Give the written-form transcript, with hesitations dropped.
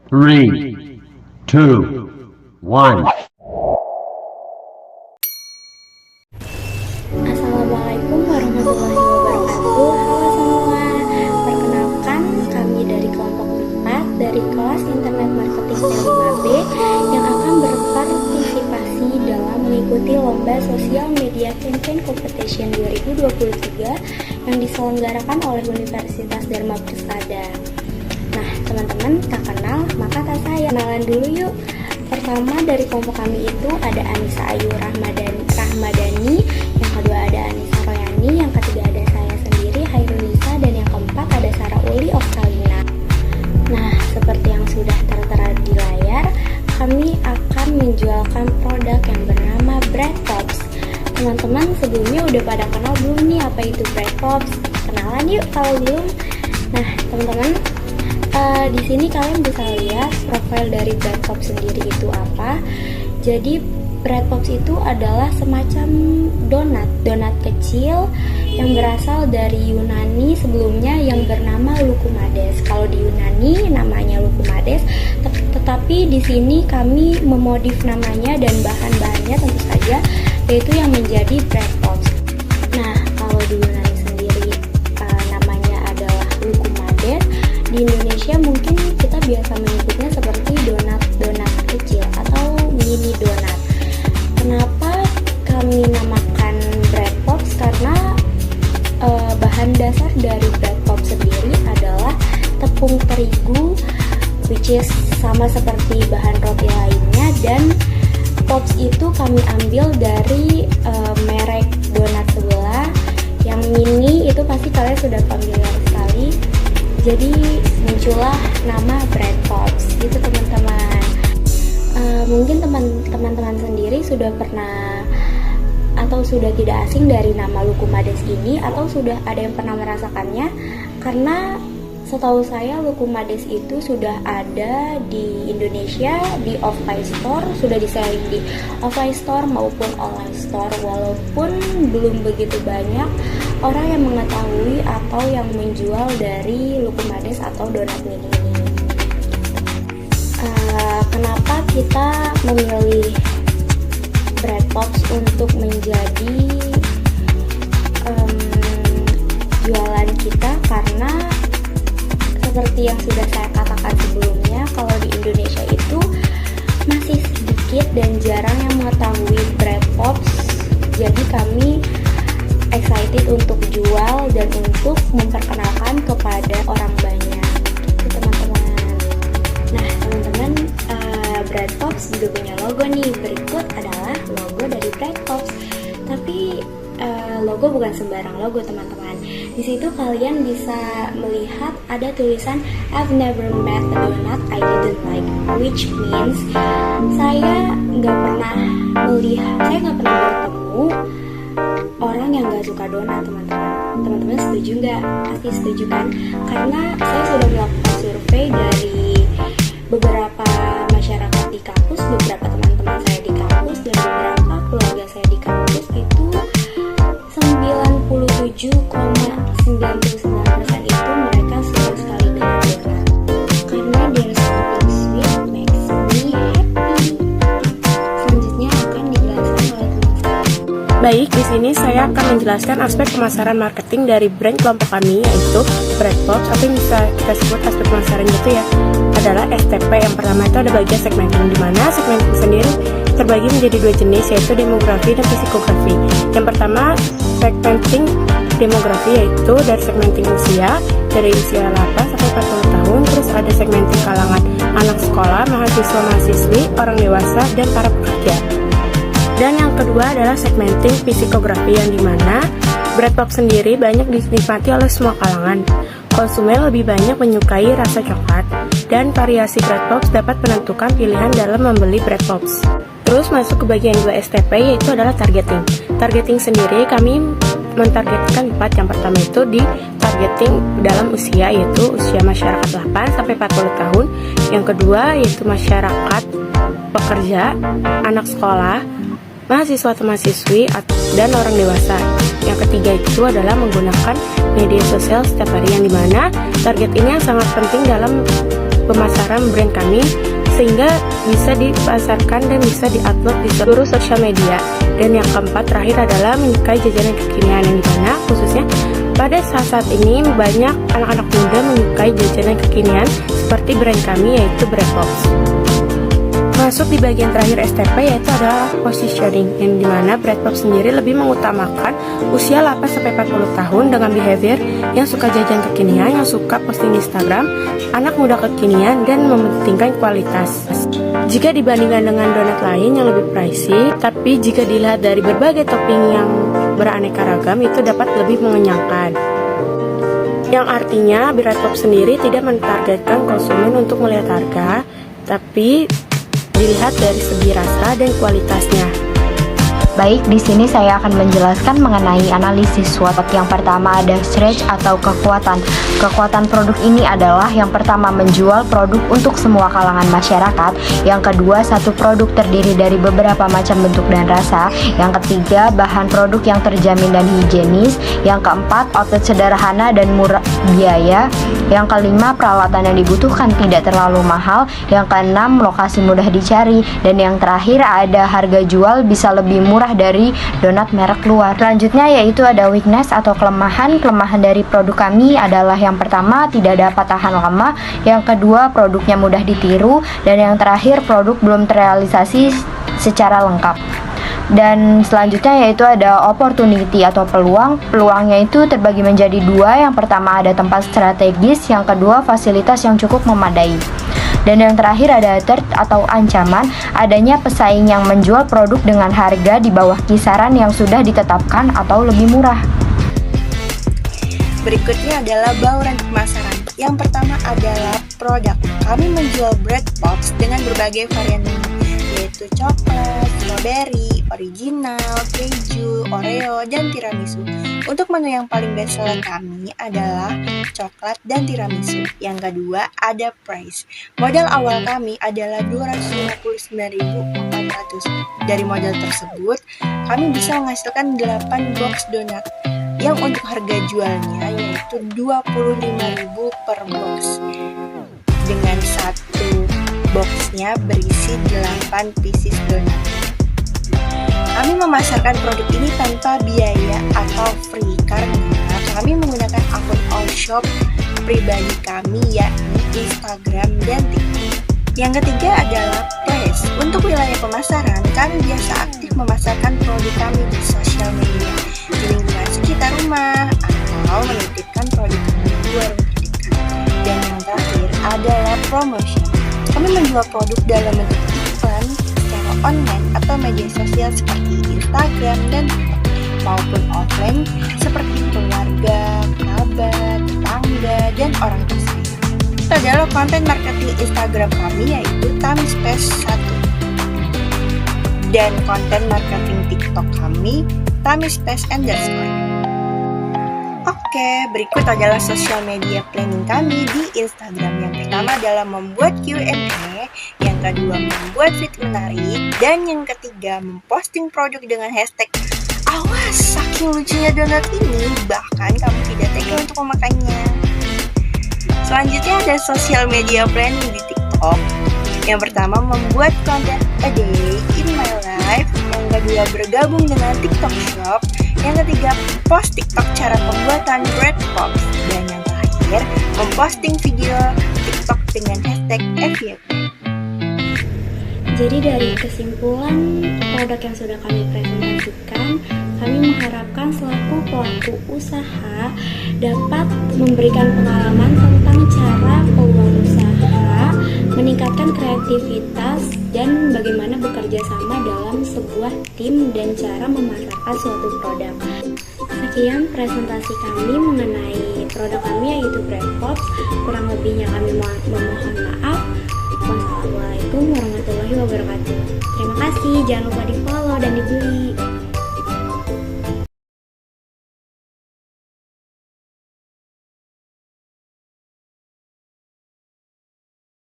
3, 2, 1. Assalamualaikum warahmatullahi wabarakatuh. Halo semua, perkenalkan kami dari kelompok 4 dari kelas Internet Marketing T5B yang akan berpartisipasi dalam mengikuti lomba Social Media Campaign Competition 2023 yang diselenggarakan oleh Universitas Dharma Persada. Nah, teman-teman tak kenal maka tak sayang. Kenalan dulu yuk. Pertama dari kelompok kami itu ada Anissa Ayu Rahmadani, yang kedua ada Anissa Royani, yang ketiga ada saya sendiri Hairunisa, dan yang keempat ada Sarah Uli Oksalina. Nah, seperti yang sudah tertera di layar, kami akan menjualkan produk yang bernama Bread Pops. Teman-teman sebelumnya udah pada kenal belum nih apa itu Bread Pops? Kenalan yuk kalau belum. Nah, teman-teman, di sini kalian bisa lihat profil dari Bread Pops sendiri itu apa. Jadi Bread Pops itu adalah semacam donat kecil yang berasal dari Yunani sebelumnya yang bernama Lukumades. Kalau di Yunani namanya Lukumades, tetapi di sini kami memodif namanya dan bahan-bahannya tentu saja yaitu yang menjadi Bread Pops. Nah, kalau di Yunani sendiri namanya adalah Lukumades. Di Indonesia mungkin kita biasa menyebutnya seperti donat kecil atau mini donat. Kenapa kami namakan Bread Pops? Karena bahan dasar dari Bread Pops sendiri adalah tepung terigu, which is sama seperti bahan roti lainnya, dan Pops itu kami ambil dari merek donat sebelah yang mini, itu pasti kalian sudah familiar sekali. Jadi muncullah nama Bread Pops gitu teman-teman. Mungkin teman-teman sendiri sudah pernah atau sudah tidak asing dari nama Lukumades ini, atau sudah ada yang pernah merasakannya, karena setahu saya Lukumades itu sudah ada di Indonesia di offline store, sudah diselling di offline store maupun online store, walaupun belum begitu banyak orang yang mengetahui atau yang menjual dari Lukumades atau donat mini ini. Kenapa kita memilih Bread Pops untuk menjadi jualan kita? Karena seperti yang sudah saya katakan sebelumnya, kalau di Indonesia itu masih sedikit dan jarang yang mengetahui Bread Pops. Jadi kami excited untuk jual dan untuk memperkenalkan kepada orang banyak gitu, teman-teman. Nah, teman-teman, Bread Pops juga punya logo nih. Berikut adalah logo dari Bread Pops. Tapi logo bukan sembarang logo, teman-teman. Di situ kalian bisa melihat ada tulisan I've never met a donut I didn't like, which means saya nggak pernah bertemu orang yang gak suka donat, teman-teman. Teman-teman setuju nggak? Pasti setuju kan? Karena saya sudah melakukan survei dari beberapa masyarakat di kampus, beberapa teman-teman saya di kampus, dan beberapa keluarga saya di kampus. Itu 97,99% itu mereka suka sekali dengan donat. Karena there's something sweet makes me happy. Selanjutnya akan dijelaskan oleh teman saya. Baik, di sini saya akan menjelaskan aspek pemasaran marketing dari brand kelompok kami, yaitu Bread Pops, atau yang bisa kita sebut aspek pemasaran itu ya adalah STP. Yang pertama itu ada bagian segmenting, di mana segmenting sendiri terbagi menjadi dua jenis, yaitu demografi dan psikografi. Yang pertama segmenting demografi, yaitu dari segmenting usia dari usia 8 sampai 40 tahun, terus ada segmenting kalangan anak sekolah, mahasiswa-mahasiswi, orang dewasa, dan para pekerja. Dan yang kedua adalah segmenting psikografi, yang dimana Bread Pops sendiri banyak dinikmati oleh semua kalangan. Konsumen lebih banyak menyukai rasa coklat, dan variasi Bread Pops dapat menentukan pilihan dalam membeli Bread Pops. Terus masuk ke bagian 2 STP, yaitu adalah targeting. Targeting sendiri kami mentargetkan 4. Yang pertama itu di targeting dalam usia, yaitu usia masyarakat 8 sampai 40 tahun. Yang kedua yaitu masyarakat pekerja, anak sekolah, mahasiswa atau mahasiswi, dan orang dewasa. Yang ketiga itu adalah menggunakan media sosial setiap hari, yang dimana target ini yang sangat penting dalam pemasaran brand kami sehingga bisa dipasarkan dan bisa diupload di seluruh sosial media. Dan yang keempat terakhir adalah menyukai jajanan kekinian, yang dimana khususnya pada saat ini banyak anak-anak muda menyukai jajanan kekinian seperti brand kami, yaitu Breadbox. Masuk di bagian terakhir STP, yaitu adalah positioning, yang dimana Breadbox sendiri lebih mengutamakan usia 8-40 tahun dengan behavior yang suka jajan kekinian, yang suka posting di Instagram, anak muda kekinian, dan mementingkan kualitas. Jika dibandingkan dengan donat lain yang lebih pricey, tapi jika dilihat dari berbagai topping yang beraneka ragam, itu dapat lebih mengenyangkan. Yang artinya Breadbox sendiri tidak mentargetkan konsumen untuk melihat harga, tapi dilihat dari segi rasa dan kualitasnya. Baik, di sini saya akan menjelaskan mengenai analisis SWOT. Yang pertama ada strength atau kekuatan. Kekuatan produk ini adalah yang pertama menjual produk untuk semua kalangan masyarakat. Yang kedua, satu produk terdiri dari beberapa macam bentuk dan rasa. Yang ketiga, bahan produk yang terjamin dan higienis. Yang keempat, outlet sederhana dan murah biaya. Yang kelima, peralatan yang dibutuhkan tidak terlalu mahal. Yang keenam, lokasi mudah dicari. Dan yang terakhir ada harga jual bisa lebih murah dari donat merek luar. Selanjutnya yaitu ada weakness atau kelemahan. Kelemahan dari produk kami adalah yang pertama tidak dapat tahan lama, yang kedua produknya mudah ditiru, dan yang terakhir produk belum terrealisasi secara lengkap. Dan selanjutnya yaitu ada opportunity atau peluang. Peluangnya itu terbagi menjadi dua. Yang pertama ada tempat strategis, yang kedua fasilitas yang cukup memadai. Dan yang terakhir ada threat atau ancaman, adanya pesaing yang menjual produk dengan harga di bawah kisaran yang sudah ditetapkan atau lebih murah. Berikutnya adalah bauran pemasaran. Yang pertama adalah produk. Kami menjual Breadbox dengan berbagai varian menu, yaitu coklat, strawberry, original, keju, oreo, dan tiramisu. Untuk menu yang paling bestseller kami adalah coklat dan tiramisu. Yang kedua ada price. Modal awal kami adalah 259.400. Dari modal tersebut, kami bisa menghasilkan 8 box donat yang untuk harga jualnya yaitu 25.000 per box. Dengan satu boxnya berisi 8 pieces donat. Kami memasarkan produk ini tanpa biaya atau free karena kami menggunakan akun all shop pribadi kami, yakni Instagram dan TikTok. Yang ketiga adalah price. Untuk wilayah pemasaran, kami biasa aktif memasarkan produk kami di sosial media, di lingkungan sekitar rumah, atau menitipkan produk kami di warung terdekat. Dan yang terakhir adalah promotion. Kami menjual produk dalam bentuk iklan secara online atau media sosial seperti Instagram dan TikTok, maupun offline seperti keluarga, kerabat, tetangga, dan orang tersayang. Itu adalah konten marketing Instagram kami, yaitu tamispace1, dan konten marketing TikTok kami tamispace_. Oke, berikut adalah sosial media planning kami di Instagram. Yang pertama adalah membuat Q&A, yang kedua membuat feed menarik, dan yang ketiga memposting produk dengan hashtag "Awas, saking lucunya donat ini, bahkan kamu tidak tega untuk memakannya." Selanjutnya ada sosial media planning di TikTok. Yang pertama membuat konten a day in my life, yang kedua bergabung dengan TikTok Shop, yang ketiga post TikTok cara pembuatan Breadbox, dan yang terakhir memposting video TikTok dengan hashtag FYP. Jadi dari kesimpulan produk yang sudah kami presentasikan, kami mengharapkan selaku pelaku usaha dapat memberikan pengalaman tentang cara peluang usaha, meningkatkan kreativitas, dan bagaimana bekerja sama dalam sebuah tim dan cara memasarkan suatu produk. Sekian presentasi kami mengenai produk kami, yaitu Breadbox. Kurang lebihnya kami memohon maaf. Wassalamualaikum warahmatullahi wabarakatuh. Terima kasih, jangan lupa di follow dan dibeli.